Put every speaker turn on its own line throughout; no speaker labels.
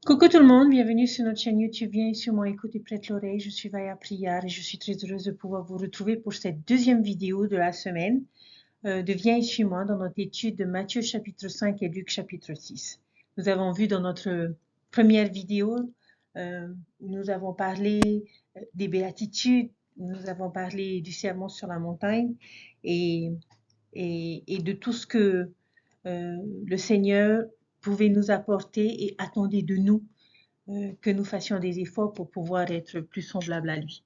Coucou tout le monde, bienvenue sur notre chaîne YouTube. Viens sur mon écoute et prête l'oreille. Je suis Vaya Prière et je suis très heureuse de pouvoir vous retrouver pour cette deuxième vidéo de la semaine de Viens et suis-moi dans notre étude de Matthieu chapitre 5 et Luc chapitre 6. Nous avons vu dans notre première vidéo, nous avons parlé des béatitudes, nous avons parlé du sermon sur la montagne et, et de tout ce que le Seigneur pouvait nous apporter et attendait de nous que nous fassions des efforts pour pouvoir être plus semblables à lui.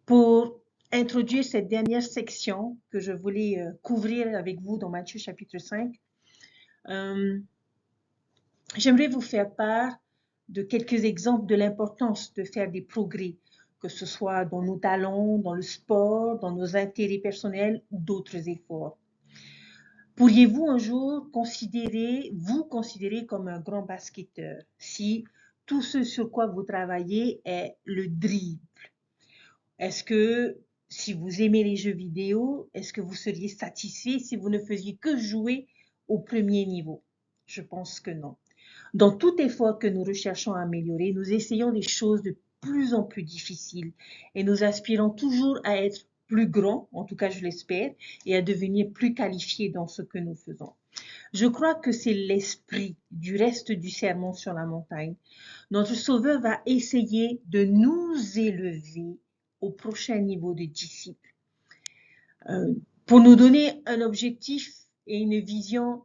Pour introduire cette dernière section que je voulais couvrir avec vous dans Matthieu chapitre 5, j'aimerais vous faire part de quelques exemples de l'importance de faire des progrès, que ce soit dans nos talents, dans le sport, dans nos intérêts personnels ou d'autres efforts. Pourriez-vous un jour vous considérer comme un grand basketteur si tout ce sur quoi vous travaillez est le dribble? Est-ce que si vous aimez les jeux vidéo, est-ce que vous seriez satisfait si vous ne faisiez que jouer au premier niveau? Je pense que non. Dans tout effort que nous recherchons à améliorer, nous essayons des choses de plus en plus difficiles et nous aspirons toujours à être plus grands, en tout cas je l'espère, et à devenir plus qualifiés dans ce que nous faisons. Je crois que c'est l'esprit du reste du sermon sur la montagne. Notre Sauveur va essayer de nous élever au prochain niveau de disciple, pour nous donner un objectif et une vision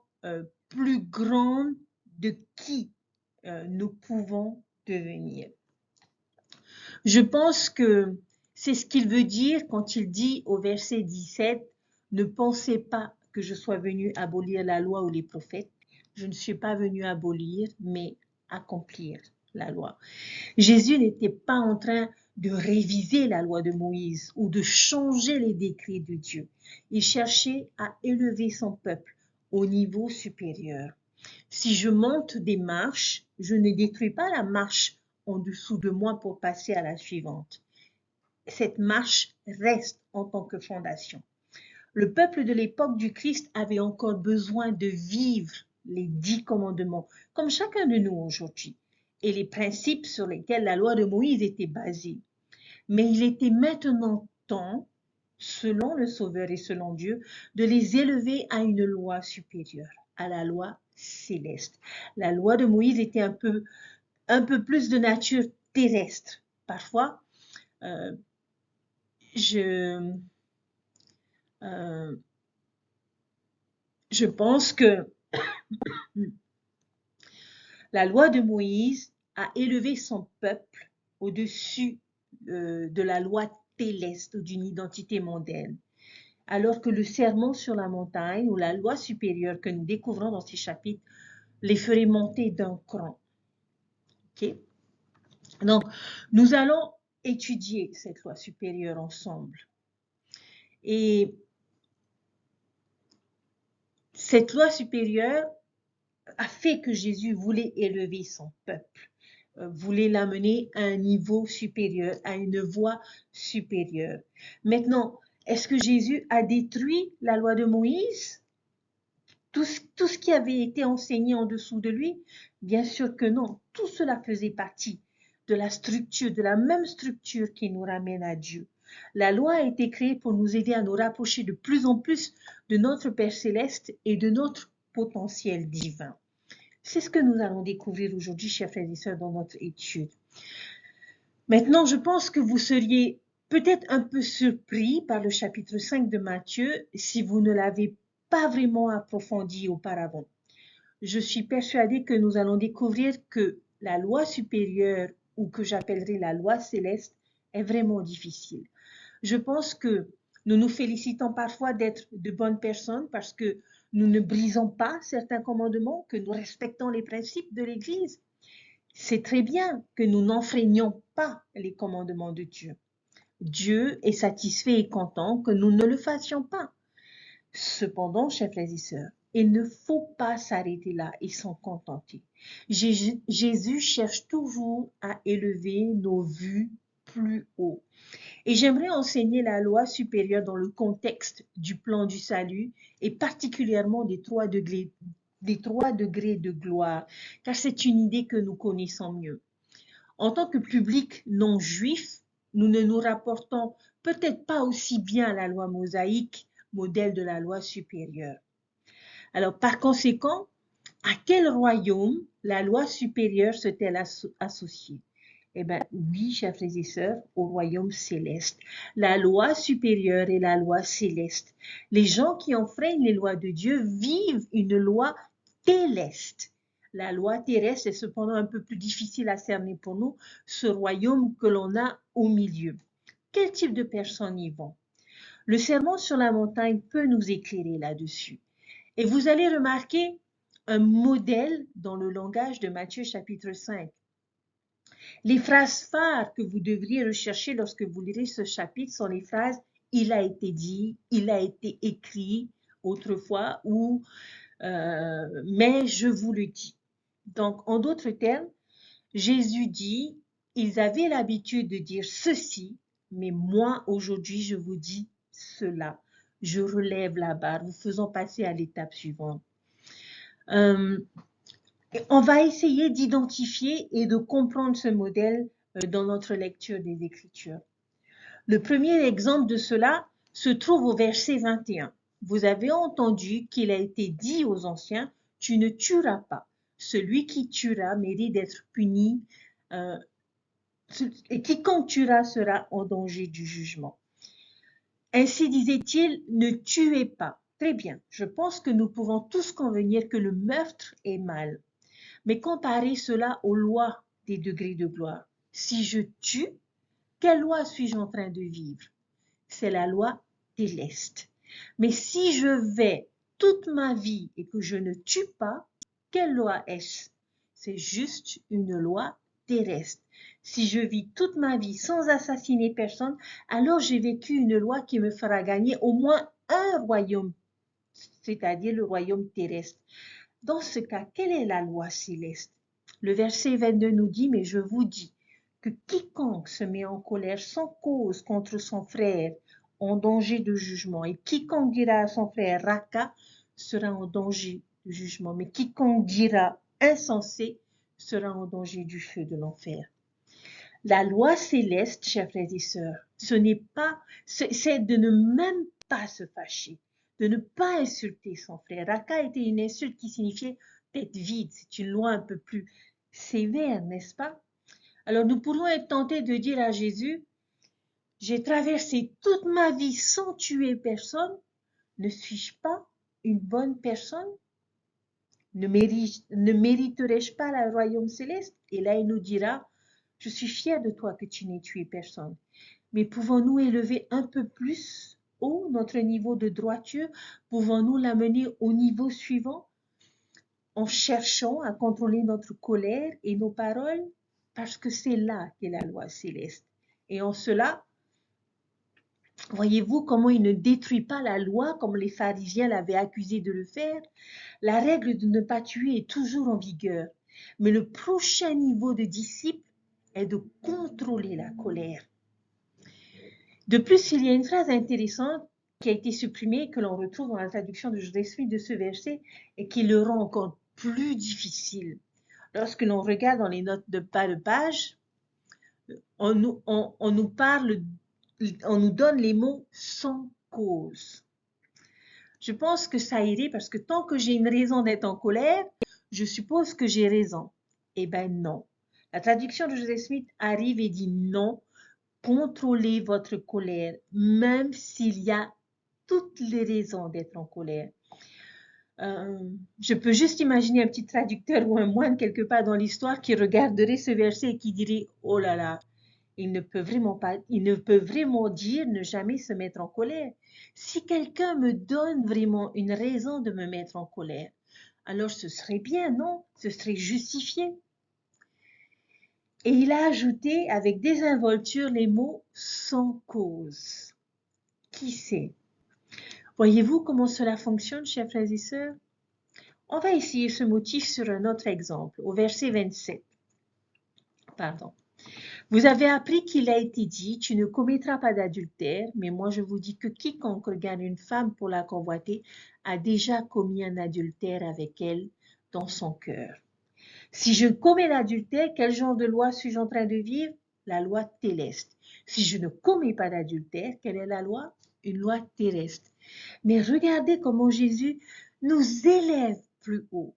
plus grande de qui nous pouvons devenir. Je pense que c'est ce qu'il veut dire quand il dit au verset 17, « Ne pensez pas que je sois venu abolir la loi ou les prophètes. Je ne suis pas venu abolir, mais accomplir la loi. » Jésus n'était pas en train de réviser la loi de Moïse ou de changer les décrets de Dieu. Il cherchait à élever son peuple au niveau supérieur. Si je monte des marches, je ne détruis pas la marche en dessous de moi pour passer à la suivante. Cette marche reste en tant que fondation. Le peuple de l'époque du Christ avait encore besoin de vivre les 10 commandements, comme chacun de nous aujourd'hui, et les principes sur lesquels la loi de Moïse était basée. Mais il était maintenant temps, selon le Sauveur et selon Dieu, de les élever à une loi supérieure, à la loi céleste. La loi de Moïse était un peu plus de nature terrestre. Parfois, je pense que la loi de Moïse a élevé son peuple au-dessus de la loi céleste ou d'une identité mondaine, alors que le sermon sur la montagne ou la loi supérieure que nous découvrons dans ces chapitres les ferait monter d'un cran. Okay? Donc, nous allons étudier cette loi supérieure ensemble. Et cette loi supérieure a fait que Jésus voulait élever son peuple, voulait l'amener à un niveau supérieur, à une voie supérieure. Maintenant, est-ce que Jésus a détruit la loi de Moïse? Tout ce qui avait été enseigné en dessous de lui? Bien sûr que non. Tout cela faisait partie de la structure, de la même structure qui nous ramène à Dieu. La loi a été créée pour nous aider à nous rapprocher de plus en plus de notre Père céleste et de notre potentiel divin. C'est ce que nous allons découvrir aujourd'hui, chers frères et sœurs, dans notre étude. Maintenant, je pense que vous seriez peut-être un peu surpris par le chapitre 5 de Matthieu si vous ne l'avez pas vraiment approfondi auparavant. Je suis persuadée que nous allons découvrir que la loi supérieure, ou que j'appellerai la loi céleste, est vraiment difficile. Je pense que nous nous félicitons parfois d'être de bonnes personnes parce que nous ne brisons pas certains commandements, que nous respectons les principes de l'Église. C'est très bien que nous n'enfreignons pas les commandements de Dieu. Dieu est satisfait et content que nous ne le fassions pas. Cependant, chers frères et sœurs, il ne faut pas s'arrêter là et s'en contenter. Jésus cherche toujours à élever nos vues plus haut. Et j'aimerais enseigner la loi supérieure dans le contexte du plan du salut et particulièrement des 3 degrés des 3 degrés de gloire, car c'est une idée que nous connaissons mieux. En tant que public non juif, nous ne nous rapportons peut-être pas aussi bien à la loi mosaïque, modèle de la loi supérieure. Alors, par conséquent, à quel royaume la loi supérieure s'est-elle associée? Eh bien, oui, chers frères et sœurs, au royaume céleste. La loi supérieure est la loi céleste. Les gens qui enfreignent les lois de Dieu vivent une loi céleste. La loi terrestre est cependant un peu plus difficile à cerner pour nous, ce royaume que l'on a au milieu. Quel type de personnes y vont? Le sermon sur la montagne peut nous éclairer là-dessus. Et vous allez remarquer un modèle dans le langage de Matthieu chapitre 5. Les phrases phares que vous devriez rechercher lorsque vous lirez ce chapitre sont les phrases « il a été dit »,« il a été écrit » autrefois ou « mais je vous le dis ». Donc, en d'autres termes, Jésus dit « ils avaient l'habitude de dire ceci, mais moi aujourd'hui je vous dis cela ». Je relève la barre, vous faisons passer à l'étape suivante. On va essayer d'identifier et de comprendre ce modèle dans notre lecture des Écritures. Le premier exemple de cela se trouve au verset 21. Vous avez entendu qu'il a été dit aux anciens, « Tu ne tueras pas. Celui qui tuera mérite d'être puni, et quiconque tuera sera en danger du jugement. » Ainsi disait-il, « Ne tuez pas. » Très bien, je pense que nous pouvons tous convenir que le meurtre est mal. Mais comparez cela aux lois des degrés de gloire. Si je tue, quelle loi suis-je en train de vivre? C'est la loi céleste. Mais si je vais toute ma vie et que je ne tue pas, quelle loi est-ce? C'est juste une loi terrestre. Si je vis toute ma vie sans assassiner personne, alors j'ai vécu une loi qui me fera gagner au moins un royaume, c'est-à-dire le royaume terrestre. Dans ce cas, quelle est la loi céleste? Le verset 22 nous dit, « Mais je vous dis que quiconque se met en colère sans cause contre son frère en danger de jugement, et quiconque dira à son frère Raka sera en danger de jugement, mais quiconque dira insensé sera en danger du feu de l'enfer. » La loi céleste, chers frères et sœurs, ce n'est pas, c'est de ne même pas se fâcher, de ne pas insulter son frère. Raka était une insulte qui signifiait tête vide. C'est une loi un peu plus sévère, n'est-ce pas? Alors nous pourrions être tentés de dire à Jésus, « J'ai traversé toute ma vie sans tuer personne. Ne suis-je pas une bonne personne? Ne mériterais-je pas le royaume céleste? » Et là, il nous dira, « Je suis fier de toi que tu n'aies tué personne. » Mais pouvons-nous élever un peu plus haut notre niveau de droiture? Pouvons-nous l'amener au niveau suivant en cherchant à contrôler notre colère et nos paroles? Parce que c'est là qu'est la loi céleste. Et en cela, voyez-vous comment il ne détruit pas la loi comme les pharisiens l'avaient accusé de le faire? La règle de ne pas tuer est toujours en vigueur. Mais le prochain niveau de disciple est de contrôler la colère. De plus, il y a une phrase intéressante qui a été supprimée, que l'on retrouve dans la traduction de Joseph Smith de ce verset, et qui le rend encore plus difficile. Lorsque l'on regarde dans les notes de bas de page, on nous donne les mots « sans cause ». Je pense que ça irait parce que tant que j'ai une raison d'être en colère, je suppose que j'ai raison. Eh bien non. La traduction de Joseph Smith arrive et dit non. Contrôlez votre colère, même s'il y a toutes les raisons d'être en colère. Je peux juste imaginer un petit traducteur ou un moine quelque part dans l'histoire qui regarderait ce verset et qui dirait « Oh là là, il ne peut vraiment dire ne jamais se mettre en colère. Si quelqu'un me donne vraiment une raison de me mettre en colère, alors ce serait bien, non? Ce serait justifié. » Et il a ajouté avec désinvolture les mots « sans cause ». Qui sait? Voyez-vous comment cela fonctionne, chers frères et sœurs? On va essayer ce motif sur un autre exemple, au verset 27. Pardon. Vous avez appris qu'il a été dit, tu ne commettras pas d'adultère, mais moi je vous dis que quiconque regarde une femme pour la convoiter a déjà commis un adultère avec elle dans son cœur. Si je commets l'adultère, quel genre de loi suis-je en train de vivre? La loi céleste. Si je ne commets pas d'adultère, quelle est la loi? Une loi terrestre. Mais regardez comment Jésus nous élève plus haut.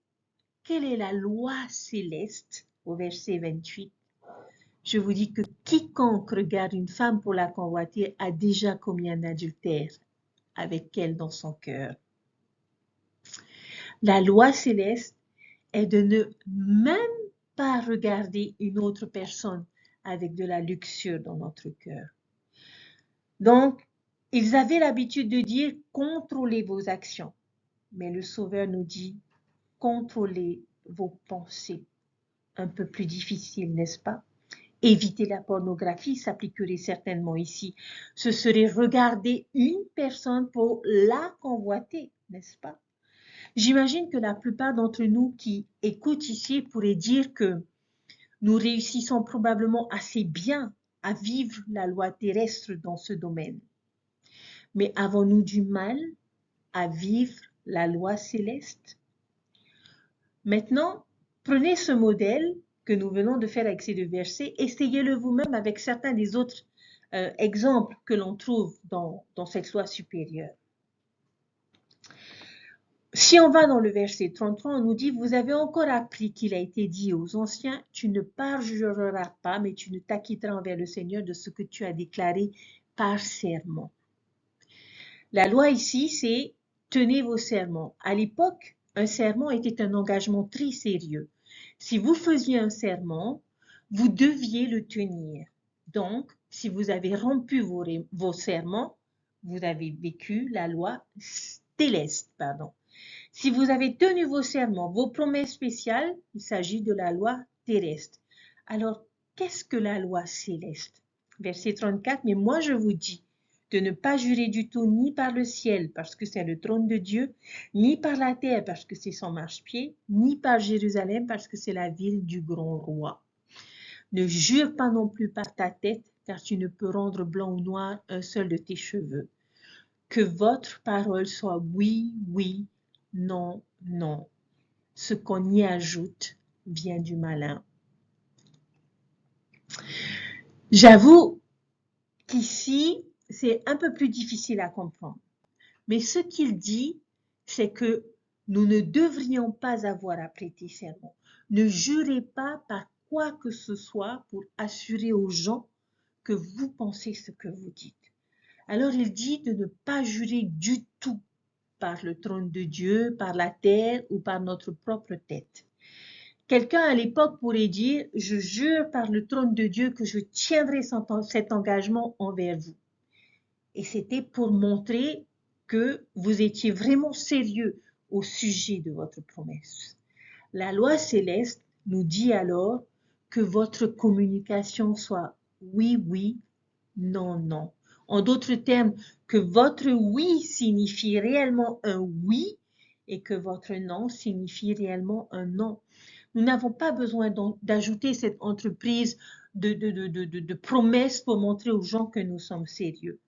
Quelle est la loi céleste? Au verset 28. Je vous dis que quiconque regarde une femme pour la convoiter a déjà commis un adultère avec elle dans son cœur. La loi céleste est de ne même pas regarder une autre personne avec de la luxure dans notre cœur. Donc, ils avaient l'habitude de dire « contrôlez vos actions ». Mais le Sauveur nous dit « contrôlez vos pensées ». Un peu plus difficile, n'est-ce pas? Éviter la pornographie s'appliquerait certainement ici. Ce serait regarder une personne pour la convoiter, n'est-ce pas? J'imagine que la plupart d'entre nous qui écoutent ici pourraient dire que nous réussissons probablement assez bien à vivre la loi terrestre dans ce domaine. Mais avons-nous du mal à vivre la loi céleste? Maintenant, prenez ce modèle que nous venons de faire avec ces deux versets, essayez-le vous-même avec certains des autres exemples que l'on trouve dans cette loi supérieure. Si on va dans le verset 33, on nous dit « Vous avez encore appris qu'il a été dit aux anciens, tu ne parjureras pas, mais tu ne t'acquitteras envers le Seigneur de ce que tu as déclaré par serment. » La loi ici, c'est « tenez vos serments ». À l'époque, un serment était un engagement très sérieux. Si vous faisiez un serment, vous deviez le tenir. Donc, si vous avez rompu vos serments, vous avez vécu la loi céleste, Si vous avez tenu vos serments, vos promesses spéciales, il s'agit de la loi terrestre. Alors, qu'est-ce que la loi céleste? Verset 34, « Mais moi je vous dis de ne pas jurer du tout ni par le ciel, parce que c'est le trône de Dieu, ni par la terre, parce que c'est son marchepied, ni par Jérusalem, parce que c'est la ville du grand roi. Ne jure pas non plus par ta tête, car tu ne peux rendre blanc ou noir un seul de tes cheveux. Que votre parole soit oui, oui, non, non. Ce qu'on y ajoute vient du malin. » J'avoue qu'ici, c'est un peu plus difficile à comprendre. Mais ce qu'il dit, c'est que nous ne devrions pas avoir à prêter serment. Ne jurez pas par quoi que ce soit pour assurer aux gens que vous pensez ce que vous dites. Alors il dit de ne pas jurer du tout par le trône de Dieu, par la terre ou par notre propre tête. Quelqu'un à l'époque pourrait dire « Je jure par le trône de Dieu que je tiendrai cet engagement envers vous. » Et c'était pour montrer que vous étiez vraiment sérieux au sujet de votre promesse. La loi céleste nous dit alors que votre communication soit oui, oui, non, non. En d'autres termes, que votre oui signifie réellement un oui et que votre non signifie réellement un non. Nous n'avons pas besoin d'ajouter cette entreprise de promesses pour montrer aux gens que nous sommes sérieux.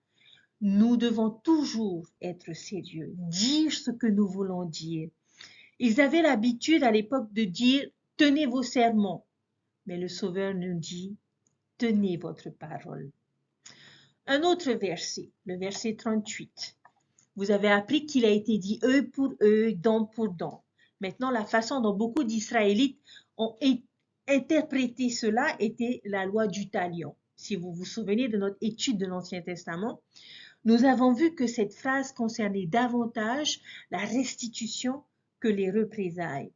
Nous devons toujours être sérieux, dire ce que nous voulons dire. Ils avaient l'habitude à l'époque de dire « tenez vos serments », mais le Sauveur nous dit « tenez votre parole ». Un autre verset, le verset 38. Vous avez appris qu'il a été dit œil pour œil, dent pour dent. Maintenant, la façon dont beaucoup d'Israélites ont interprété cela était la loi du talion. Si vous vous souvenez de notre étude de l'Ancien Testament, nous avons vu que cette phrase concernait davantage la restitution que les représailles.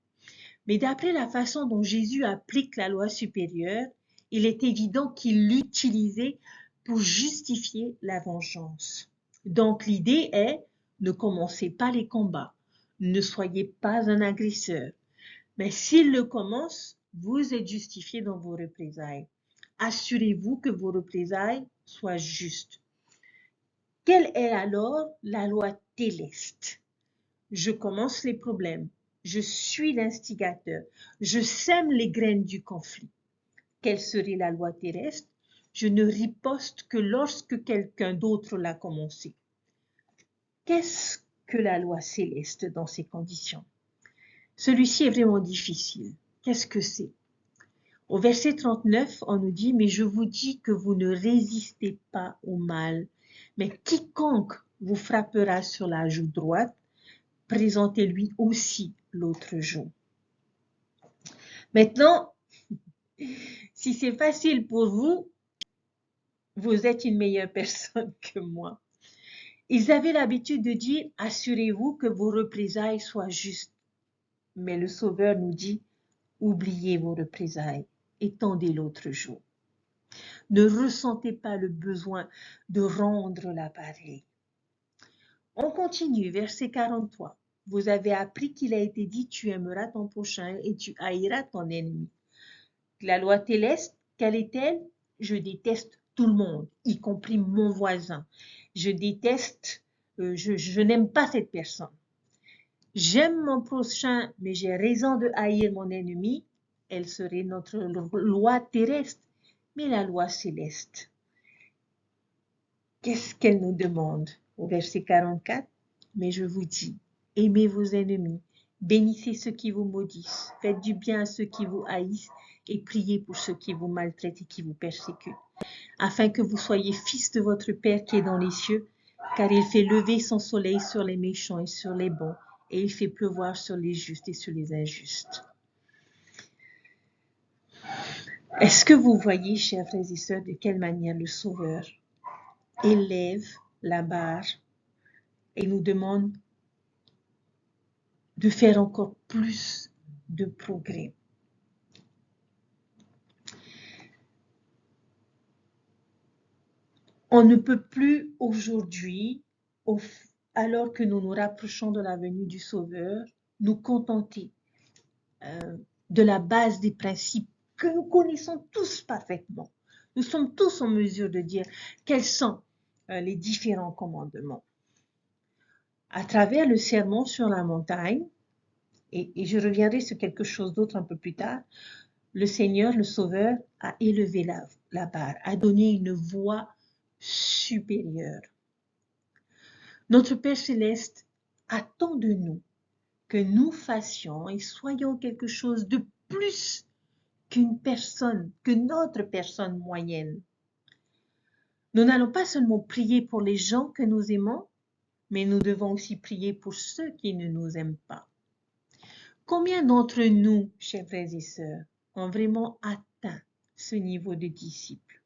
Mais d'après la façon dont Jésus applique la loi supérieure, il est évident qu'il l'utilisait pour justifier la vengeance. Donc l'idée est, ne commencez pas les combats, ne soyez pas un agresseur. Mais s'il le commence, vous êtes justifié dans vos représailles. Assurez-vous que vos représailles soient justes. Quelle est alors la loi céleste? Je commence les problèmes, je suis l'instigateur, je sème les graines du conflit. Quelle serait la loi terrestre? je ne riposte que lorsque quelqu'un d'autre l'a commencé. Qu'est-ce que la loi céleste dans ces conditions? Celui-ci est vraiment difficile. Qu'est-ce que c'est? Au verset 39, on nous dit « Mais je vous dis que vous ne résistez pas au mal, mais quiconque vous frappera sur la joue droite, présentez-lui aussi l'autre joue. » Maintenant, si c'est facile pour vous, vous êtes une meilleure personne que moi. Ils avaient l'habitude de dire « Assurez-vous que vos représailles soient justes. » Mais le Sauveur nous dit « Oubliez vos représailles et tendez l'autre jour. » Ne ressentez pas le besoin de rendre l'appareil. On continue, verset 43. Vous avez appris qu'il a été dit « Tu aimeras ton prochain et tu haïras ton ennemi. » La loi céleste, quelle est-elle? Je déteste tout le monde, y compris mon voisin. Je déteste, je n'aime pas cette personne. J'aime mon prochain, mais j'ai raison de haïr mon ennemi. Elle serait notre loi terrestre, mais la loi céleste. Qu'est-ce qu'elle nous demande? Au verset 44, mais je vous dis, aimez vos ennemis, bénissez ceux qui vous maudissent, faites du bien à ceux qui vous haïssent et priez pour ceux qui vous maltraitent et qui vous persécutent, afin que vous soyez fils de votre Père qui est dans les cieux, car il fait lever son soleil sur les méchants et sur les bons, et il fait pleuvoir sur les justes et sur les injustes. Est-ce que vous voyez, chers frères et sœurs, de quelle manière le Sauveur élève la barre et nous demande de faire encore plus de progrès. On ne peut plus aujourd'hui, alors que nous nous rapprochons de la venue du Sauveur, nous contenter de la base des principes que nous connaissons tous parfaitement. Nous sommes tous en mesure de dire quels sont les différents commandements. À travers le sermon sur la montagne, et je reviendrai sur quelque chose d'autre un peu plus tard, le Seigneur, le Sauveur, a élevé la barre, a donné une voix supérieure. Notre Père Céleste attend de nous que nous fassions et soyons quelque chose de plus qu'une personne, que notre personne moyenne. Nous n'allons pas seulement prier pour les gens que nous aimons, mais nous devons aussi prier pour ceux qui ne nous aiment pas. Combien d'entre nous, chers frères et sœurs, ont vraiment atteint ce niveau de disciple?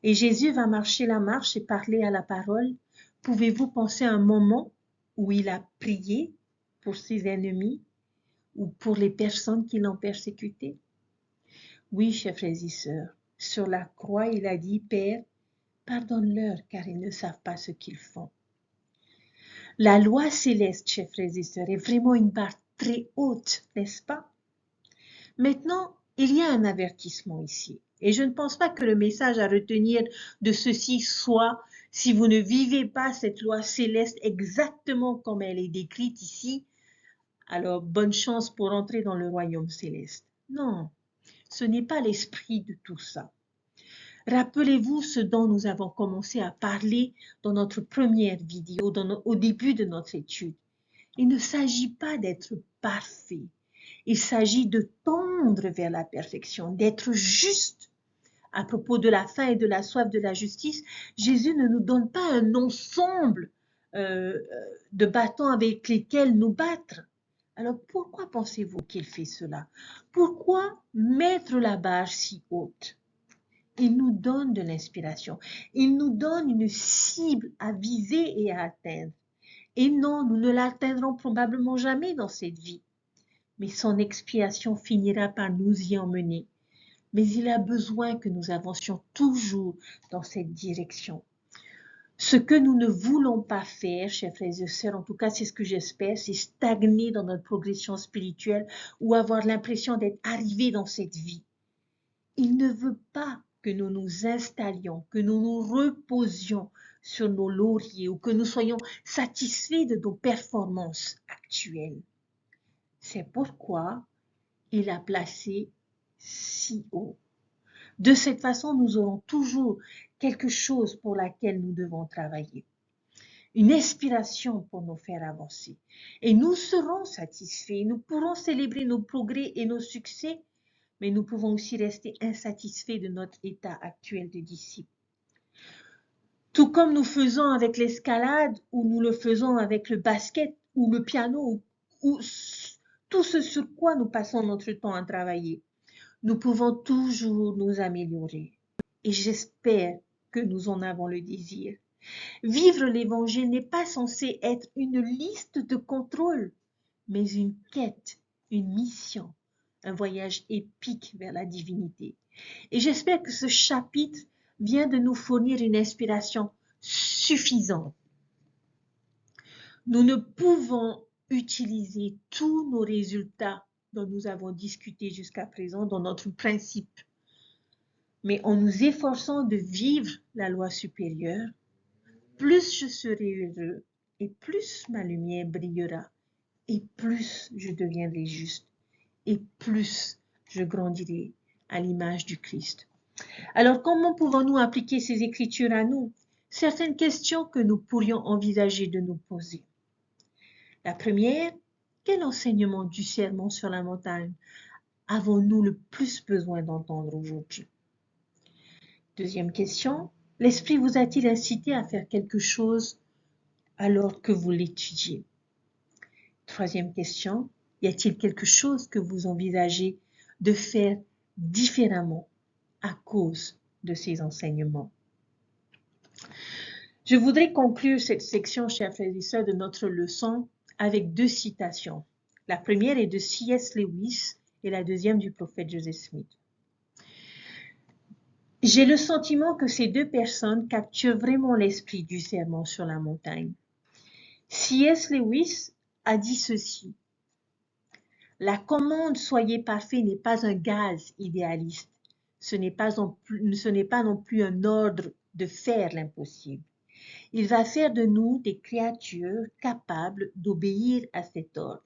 Et Jésus va marcher la marche et parler à la parole. Pouvez-vous penser à un moment où il a prié pour ses ennemis ou pour les personnes qui l'ont persécuté? Oui, chers frères et sœurs, sur la croix, il a dit, Père, pardonne-leur car ils ne savent pas ce qu'ils font. La loi céleste, chers frères et sœurs, est vraiment une barre très haute, n'est-ce pas? Maintenant, il y a un avertissement ici. Et je ne pense pas que le message à retenir de ceci soit « si vous ne vivez pas cette loi céleste exactement comme elle est décrite ici, alors bonne chance pour entrer dans le royaume céleste ». Non, ce n'est pas l'esprit de tout ça. Rappelez-vous ce dont nous avons commencé à parler dans notre première vidéo, au début de notre étude. Il ne s'agit pas d'être parfait. Il s'agit de tendre vers la perfection, d'être juste. À propos de la faim et de la soif de la justice, Jésus ne nous donne pas un ensemble de bâtons avec lesquels nous battre. Alors pourquoi pensez-vous qu'il fait cela? Pourquoi mettre la barre si haute? Il nous donne de l'inspiration. Il nous donne une cible à viser et à atteindre. Et non, nous ne l'atteindrons probablement jamais dans cette vie. Mais son expiation finira par nous y emmener. Mais il a besoin que nous avancions toujours dans cette direction. Ce que nous ne voulons pas faire, chers frères et sœurs, en tout cas c'est ce que j'espère, c'est stagner dans notre progression spirituelle ou avoir l'impression d'être arrivé dans cette vie. Il ne veut pas que nous nous installions, que nous nous reposions sur nos lauriers ou que nous soyons satisfaits de nos performances actuelles. C'est pourquoi il a placé si haut. De cette façon, nous aurons toujours quelque chose pour laquelle nous devons travailler, une inspiration pour nous faire avancer. Et nous serons satisfaits, nous pourrons célébrer nos progrès et nos succès, mais nous pouvons aussi rester insatisfaits de notre état actuel de disciple. Tout comme nous faisons avec l'escalade, ou nous le faisons avec le basket, ou le piano, ou tout ce sur quoi nous passons notre temps à travailler. Nous pouvons toujours nous améliorer. Et j'espère que nous en avons le désir. Vivre l'Évangile n'est pas censé être une liste de contrôle, mais une quête, une mission, un voyage épique vers la divinité. Et j'espère que ce chapitre vient de nous fournir une inspiration suffisante. Nous ne pouvons utiliser tous nos résultats dont nous avons discuté jusqu'à présent dans notre principe, mais en nous efforçant de vivre la loi supérieure, plus je serai heureux et plus ma lumière brillera et plus je deviendrai juste et plus je grandirai à l'image du Christ. Alors, comment pouvons-nous appliquer ces Écritures à nous? Certaines questions que nous pourrions envisager de nous poser. La première, quel enseignement du sermon sur la montagne avons-nous le plus besoin d'entendre aujourd'hui? Deuxième question, l'Esprit vous a-t-il incité à faire quelque chose alors que vous l'étudiez? Troisième question, y a-t-il quelque chose que vous envisagez de faire différemment à cause de ces enseignements? Je voudrais conclure cette section, chers frères et sœurs, de notre leçon avec deux citations. La première est de C.S. Lewis et la deuxième du prophète Joseph Smith. J'ai le sentiment que ces deux personnes capturent vraiment l'esprit du sermon sur la montagne. C.S. Lewis a dit ceci. La commande « Soyez parfaits » n'est pas un gaz idéaliste. Ce n'est pas non plus un ordre de faire l'impossible. Il va faire de nous des créatures capables d'obéir à cet ordre.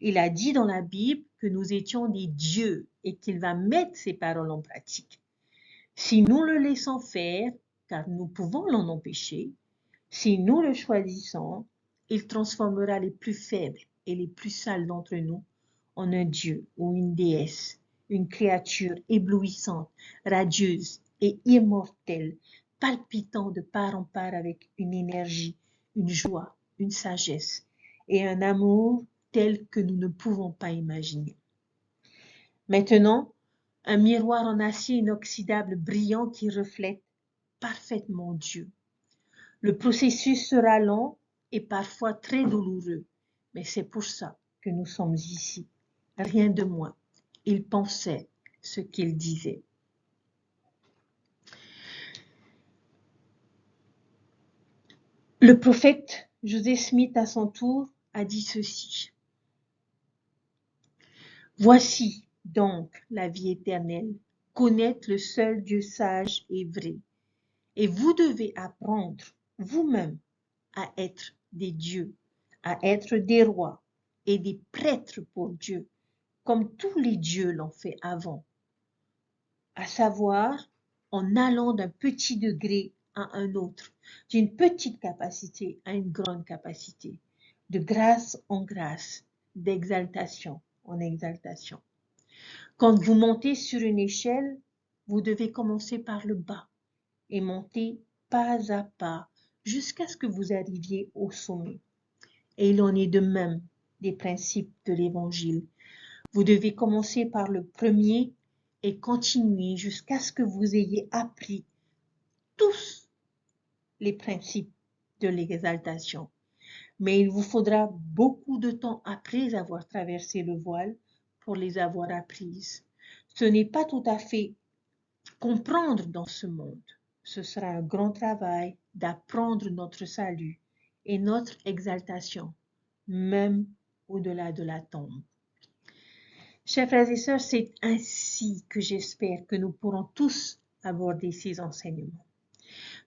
Il a dit dans la Bible que nous étions des dieux et qu'il va mettre ses paroles en pratique. Si nous le laissons faire, car nous pouvons l'en empêcher, si nous le choisissons, il transformera les plus faibles et les plus sales d'entre nous en un dieu ou une déesse, une créature éblouissante, radieuse et immortelle, palpitant de part en part avec une énergie, une joie, une sagesse et un amour tel que nous ne pouvons pas imaginer. Maintenant, un miroir en acier inoxydable brillant qui reflète parfaitement Dieu. Le processus sera lent et parfois très douloureux, mais c'est pour ça que nous sommes ici. Rien de moins. Il pensait ce qu'il disait. Le prophète Joseph Smith, à son tour, a dit ceci. Voici donc la vie éternelle, connaître le seul Dieu sage et vrai. Et vous devez apprendre vous-même à être des dieux, à être des rois et des prêtres pour Dieu, comme tous les dieux l'ont fait avant, à savoir en allant d'un petit degré à un autre, d'une petite capacité à une grande capacité, de grâce en grâce, d'exaltation en exaltation. Quand vous montez sur une échelle, vous devez commencer par le bas et monter pas à pas jusqu'à ce que vous arriviez au sommet. Et il en est de même des principes de l'Évangile. Vous devez commencer par le premier et continuer jusqu'à ce que vous ayez appris tous les principes de l'exaltation. Mais il vous faudra beaucoup de temps après avoir traversé le voile pour les avoir apprises. Ce n'est pas tout à fait comprendre dans ce monde. Ce sera un grand travail d'apprendre notre salut et notre exaltation, même au-delà de la tombe. Chers frères et sœurs, c'est ainsi que j'espère que nous pourrons tous aborder ces enseignements.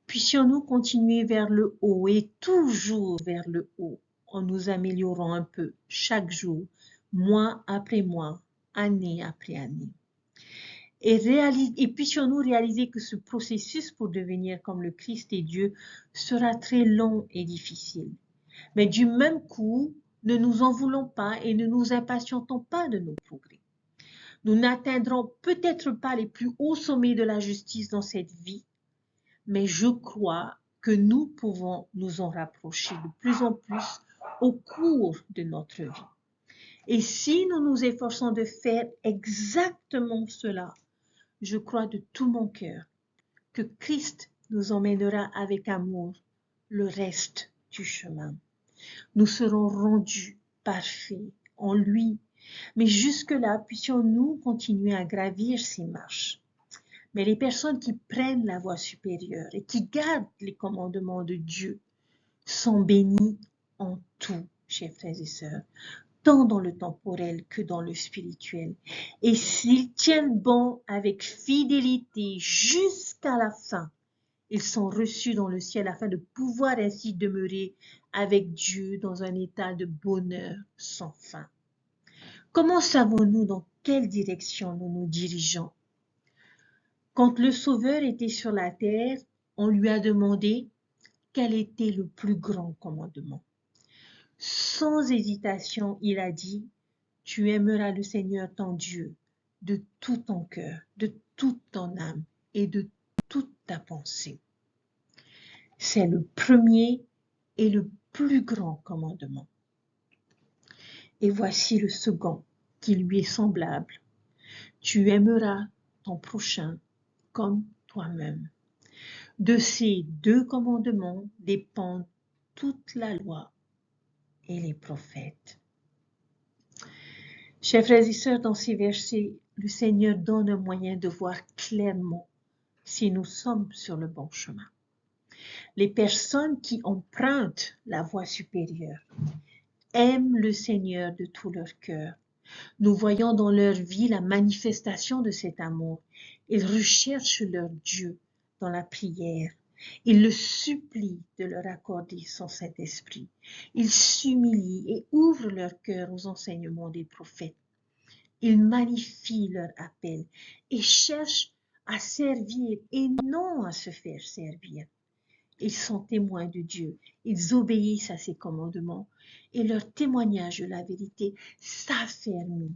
Puissions-nous continuer vers le haut et toujours vers le haut, en nous améliorant un peu chaque jour, mois après mois, année après année. et puissions-nous réaliser que ce processus pour devenir comme le Christ et Dieu sera très long et difficile. Mais du même coup, ne nous en voulons pas et ne nous impatientons pas de nos progrès. Nous n'atteindrons peut-être pas les plus hauts sommets de la justice dans cette vie, mais je crois que nous pouvons nous en rapprocher de plus en plus au cours de notre vie. Et si nous nous efforçons de faire exactement cela, je crois de tout mon cœur que Christ nous emmènera avec amour le reste du chemin. Nous serons rendus parfaits en lui, mais jusque-là, puissions-nous continuer à gravir ces marches. Mais les personnes qui prennent la voie supérieure et qui gardent les commandements de Dieu sont bénies en tout, chers frères et sœurs, tant dans le temporel que dans le spirituel. Et s'ils tiennent bon avec fidélité jusqu'à la fin, ils sont reçus dans le ciel afin de pouvoir ainsi demeurer avec Dieu dans un état de bonheur sans fin. Comment savons-nous dans quelle direction nous nous dirigeons? Quand le Sauveur était sur la terre, on lui a demandé quel était le plus grand commandement. Sans hésitation, il a dit, tu aimeras le Seigneur ton Dieu de tout ton cœur, de toute ton âme et de toute ta pensée. C'est le premier et le plus grand commandement. Et voici le second qui lui est semblable. Tu aimeras ton prochain comme toi-même. De ces deux commandements dépendent toute la loi et les prophètes. Chers frères et sœurs, dans ces versets, le Seigneur donne un moyen de voir clairement si nous sommes sur le bon chemin. Les personnes qui empruntent la voie supérieure aiment le Seigneur de tout leur cœur. Nous voyons dans leur vie la manifestation de cet amour. Ils recherchent leur Dieu dans la prière. Ils le supplient de leur accorder son Saint-Esprit. Ils s'humilient et ouvrent leur cœur aux enseignements des prophètes. Ils magnifient leur appel et cherchent à servir et non à se faire servir. Ils sont témoins de Dieu, ils obéissent à ses commandements et leur témoignage de la vérité s'affermit.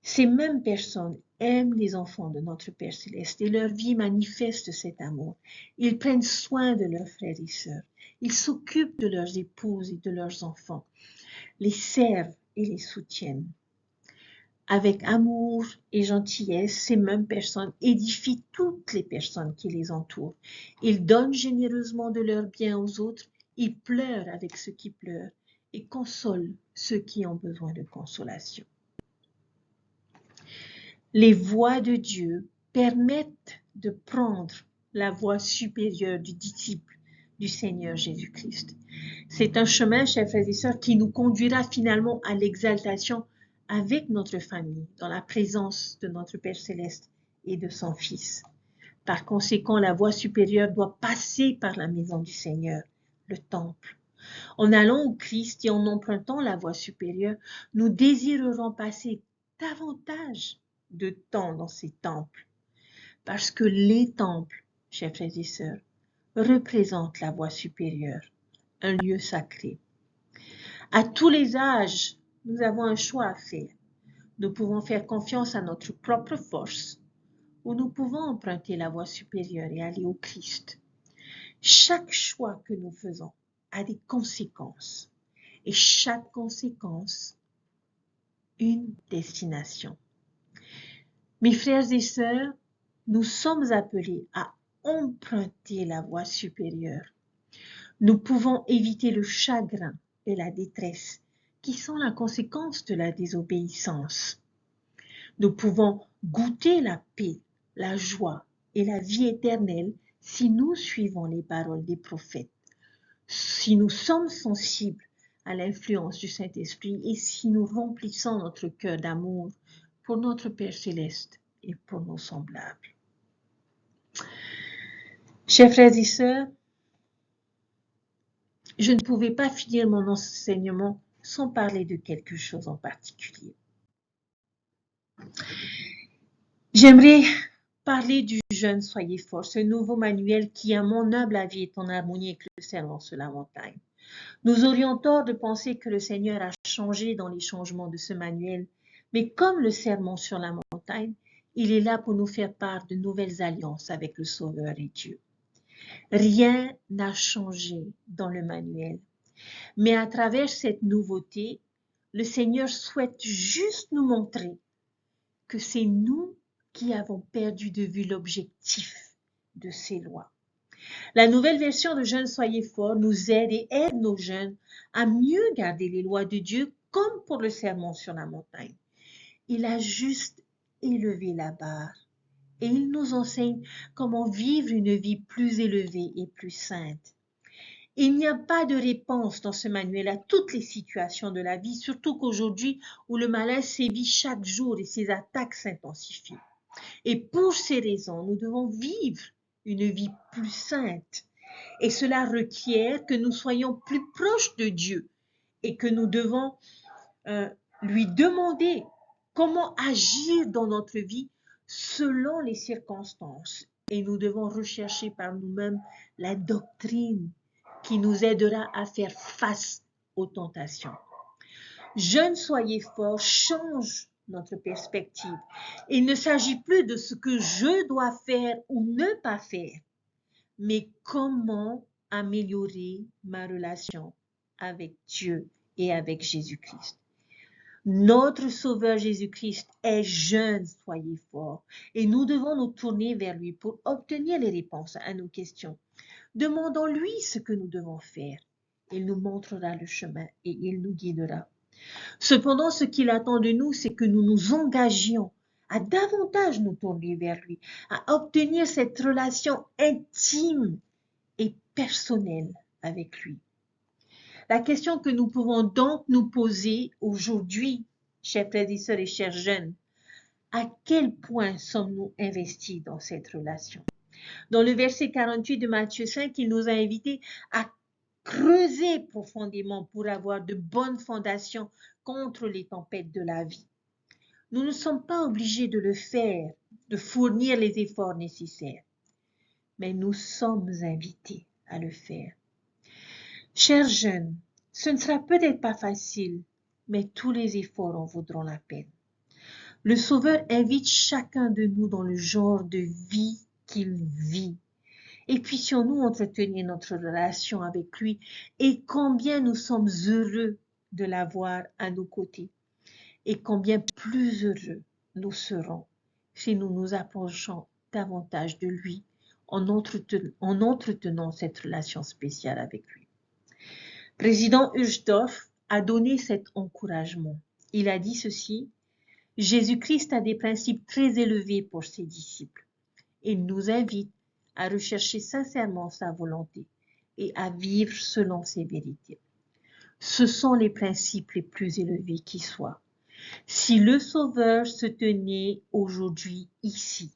Ces mêmes personnes aiment les enfants de notre Père Céleste et leur vie manifeste cet amour. Ils prennent soin de leurs frères et sœurs. Ils s'occupent de leurs épouses et de leurs enfants, les servent et les soutiennent. Avec amour et gentillesse, ces mêmes personnes édifient toutes les personnes qui les entourent. Ils donnent généreusement de leurs biens aux autres, ils pleurent avec ceux qui pleurent et consolent ceux qui ont besoin de consolation. Les voies de Dieu permettent de prendre la voie supérieure du disciple du Seigneur Jésus-Christ. C'est un chemin, chers frères et sœurs, qui nous conduira finalement à l'exaltation avec notre famille, dans la présence de notre Père Céleste et de son Fils. Par conséquent, la voie supérieure doit passer par la maison du Seigneur, le temple. En allant au Christ et en empruntant la voie supérieure, nous désirerons passer davantage de temps dans ces temples, parce que les temples, chers frères et sœurs, représentent la voie supérieure, un lieu sacré. À tous les âges, nous avons un choix à faire. Nous pouvons faire confiance à notre propre force ou nous pouvons emprunter la voie supérieure et aller au Christ. Chaque choix que nous faisons a des conséquences et chaque conséquence, une destination. Mes frères et sœurs, nous sommes appelés à emprunter la voie supérieure. Nous pouvons éviter le chagrin et la détresse qui sont la conséquence de la désobéissance. Nous pouvons goûter la paix, la joie et la vie éternelle si nous suivons les paroles des prophètes, si nous sommes sensibles à l'influence du Saint-Esprit et si nous remplissons notre cœur d'amour pour notre Père Céleste et pour nos semblables. Chers frères et sœurs, je ne pouvais pas finir mon enseignement sans parler de quelque chose en particulier. J'aimerais parler du jeûne Soyez fort, ce nouveau manuel qui, à mon humble avis, est en harmonie avec le serment sur la montagne. Nous aurions tort de penser que le Seigneur a changé dans les changements de ce manuel, mais comme le serment sur la montagne, il est là pour nous faire part de nouvelles alliances avec le Sauveur et Dieu. Rien n'a changé dans le manuel, mais à travers cette nouveauté, le Seigneur souhaite juste nous montrer que c'est nous qui avons perdu de vue l'objectif de ces lois. La nouvelle version de Jeunes Soyez forts nous aide et aide nos jeunes à mieux garder les lois de Dieu comme pour le sermon sur la montagne. Il a juste élevé la barre et il nous enseigne comment vivre une vie plus élevée et plus sainte. Il n'y a pas de réponse dans ce manuel à toutes les situations de la vie, surtout qu'aujourd'hui où le malin sévit chaque jour et ses attaques s'intensifient. Et pour ces raisons, nous devons vivre une vie plus sainte. Et cela requiert que nous soyons plus proches de Dieu et que nous devons lui demander comment agir dans notre vie selon les circonstances. Et nous devons rechercher par nous-mêmes la doctrine qui nous aidera à faire face aux tentations. Jeunes Soyez forts change notre perspective. Il ne s'agit plus de ce que je dois faire ou ne pas faire, mais comment améliorer ma relation avec Dieu et avec Jésus-Christ. Notre Sauveur Jésus-Christ est jeune, soyez forts, et nous devons nous tourner vers lui pour obtenir les réponses à nos questions. Demandons-lui ce que nous devons faire. Il nous montrera le chemin et il nous guidera. Cependant, ce qu'il attend de nous, c'est que nous nous engagions à davantage nous tourner vers lui, à obtenir cette relation intime et personnelle avec lui. La question que nous pouvons donc nous poser aujourd'hui, chers frères et sœurs et chers jeunes, à quel point sommes-nous investis dans cette relation? Dans le verset 48 de Matthieu 5, il nous a invités à creuser profondément pour avoir de bonnes fondations contre les tempêtes de la vie. Nous ne sommes pas obligés de le faire, de fournir les efforts nécessaires, mais nous sommes invités à le faire. Chers jeunes, ce ne sera peut-être pas facile, mais tous les efforts en vaudront la peine. Le Sauveur invite chacun de nous dans le genre de vie qu'il vit. Et puissions-nous entretenir notre relation avec lui et combien nous sommes heureux de l'avoir à nos côtés et combien plus heureux nous serons si nous nous approchons davantage de lui en entretenant cette relation spéciale avec lui. Président Uchtdorf a donné cet encouragement. Il a dit ceci: Jésus-Christ a des principes très élevés pour ses disciples. Il nous invite à rechercher sincèrement sa volonté et à vivre selon ses vérités. Ce sont les principes les plus élevés qui soient. Si le Sauveur se tenait aujourd'hui ici,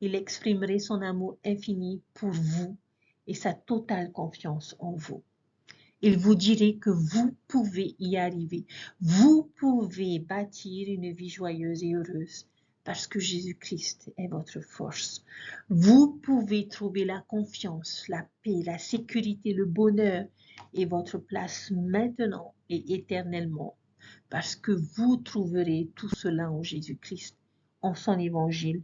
il exprimerait son amour infini pour vous et sa totale confiance en vous. Il vous dirait que vous pouvez y arriver. Vous pouvez bâtir une vie joyeuse et heureuse parce que Jésus-Christ est votre force. Vous pouvez trouver la confiance, la paix, la sécurité, le bonheur et votre place maintenant et éternellement parce que vous trouverez tout cela en Jésus-Christ, en son évangile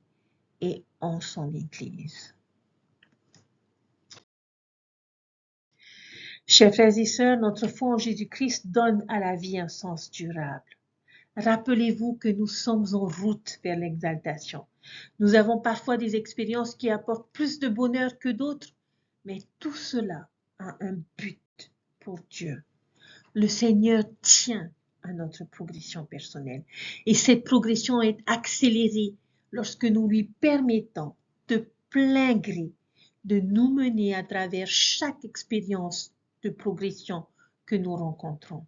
et en son Église. Chers frères et sœurs, notre foi en Jésus-Christ donne à la vie un sens durable. Rappelez-vous que nous sommes en route vers l'exaltation. Nous avons parfois des expériences qui apportent plus de bonheur que d'autres, mais tout cela a un but pour Dieu. Le Seigneur tient à notre progression personnelle et cette progression est accélérée lorsque nous lui permettons de plein gré de nous mener à travers chaque expérience de progression que nous rencontrons.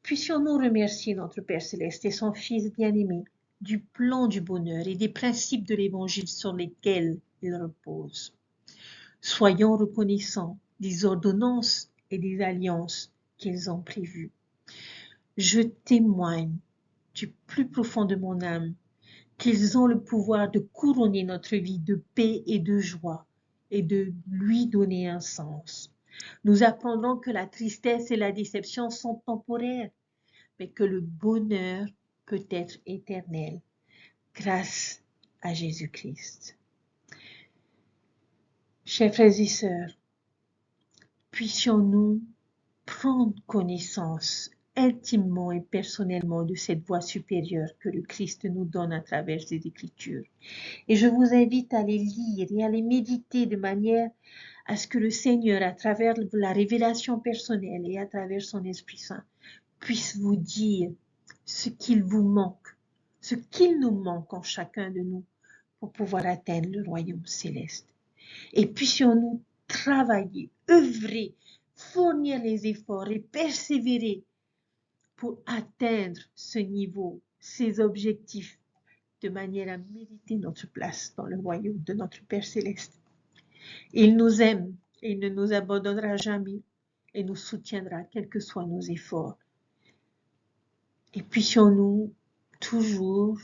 Puissions-nous remercier notre Père Céleste et son Fils bien-aimé du plan du bonheur et des principes de l'Évangile sur lesquels il repose. Soyons reconnaissants des ordonnances et des alliances qu'ils ont prévues. Je témoigne du plus profond de mon âme qu'ils ont le pouvoir de couronner notre vie de paix et de joie et de lui donner un sens. Nous apprendrons que la tristesse et la déception sont temporaires, mais que le bonheur peut être éternel grâce à Jésus-Christ. Chers frères et sœurs, puissions-nous prendre connaissance intimement et personnellement de cette voix supérieure que le Christ nous donne à travers ses Écritures. Et je vous invite à les lire et à les méditer de manière à ce que le Seigneur, à travers la révélation personnelle et à travers son Esprit Saint, puisse vous dire ce qu'il vous manque, ce qu'il nous manque en chacun de nous pour pouvoir atteindre le royaume céleste. Et puissions-nous travailler, œuvrer, fournir les efforts et persévérer pour atteindre ce niveau, ces objectifs, de manière à mériter notre place dans le royaume de notre Père céleste. Il nous aime et il ne nous abandonnera jamais et nous soutiendra quels que soient nos efforts. Et puissions-nous toujours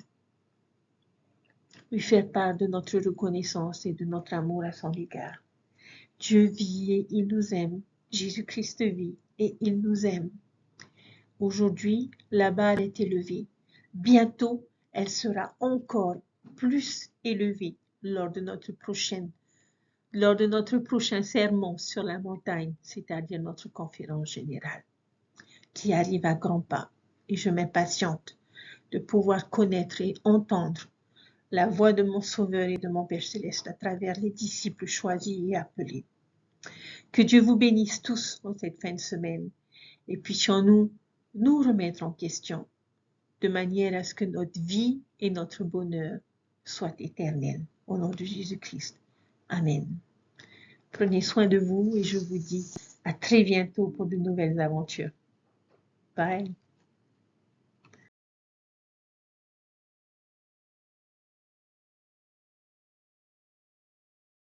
lui faire part de notre reconnaissance et de notre amour à son égard. Dieu vit et il nous aime. Jésus-Christ vit et il nous aime. Aujourd'hui, la barre est élevée. Bientôt, elle sera encore plus élevée lors de notre prochain sermon sur la montagne, c'est-à-dire notre conférence générale, qui arrive à grands pas. Et je m'impatiente de pouvoir connaître et entendre la voix de mon Sauveur et de mon Père céleste à travers les disciples choisis et appelés. Que Dieu vous bénisse tous en cette fin de semaine et puissions-nous nous remettre en question de manière à ce que notre vie et notre bonheur soient éternels. Au nom de Jésus-Christ. Amen. Prenez soin de vous et je vous dis à très bientôt pour de nouvelles aventures. Bye.